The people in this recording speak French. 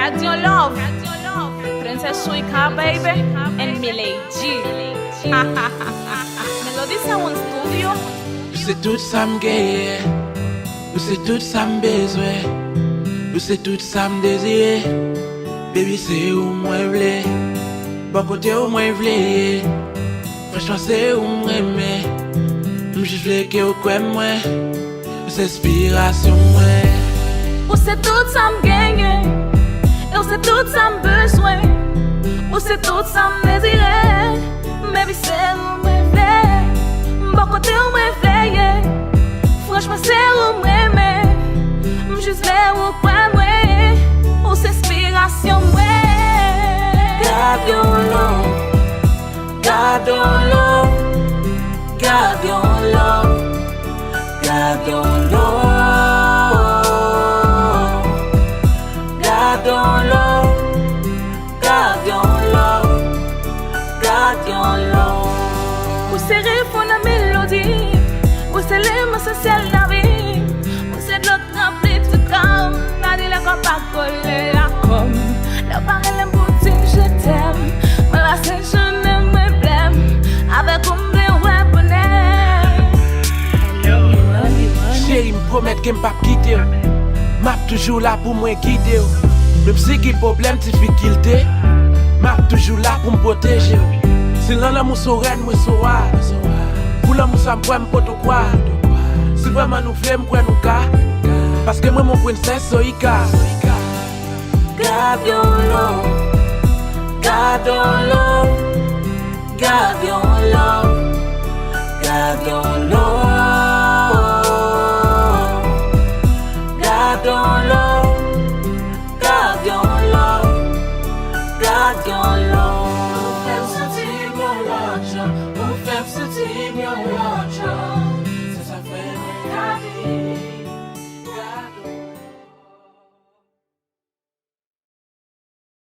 Got your love. Princess Suika, baby. And Miley G. Melody Sound Studio. C'est tout ça m'gaye. C'est tout ça m'besoin. C'est tout ça m'désire. Baby, c'est où moi v'lais. Bon côté où moi v'lais. Franchement, c'est où m'aimer. J'suis v'lais que ou quoi moi. C'est inspiration moi. Ou c'est tout ça m'gagne. Ou c'est tout ça m'besoin. Ou c'est tout ça m'désire. Baby, c'est où moi v'lais. Bon côté où moi v'lais. Franchement, c'est où m'aimer. J'suis v'lais ou quoi moi. Ou c'est inspiration moi. God your love, God your love, God your love, God your love, God your love, God your love, God your love. Ou c'est refon la mélodie, ou c'est l'aime essentiel la vie, ou c'est de l'autre rempli de calme, la dit la qu'on pas coller la com, la parole est boutine, je t'aime, mais la scène je n'aime me blême, avec combien ouais bonheur. Chérie m'promet que m'pas quitter, m'a toujours là pour moi guider. Même si qu'il problème difficulté, m'a toujours là pour me protéger. Si l'amour s'aurait moi saura, pour l'amour ça me m'poto quoi. Si vraiment nous voulons quoi nous cas, parce que moi mon princesse Soika. God your love, God your love, God your love, God your love, God your love, God your love, God your love. Ou fem sentir meu love, ou fem sentir meu love.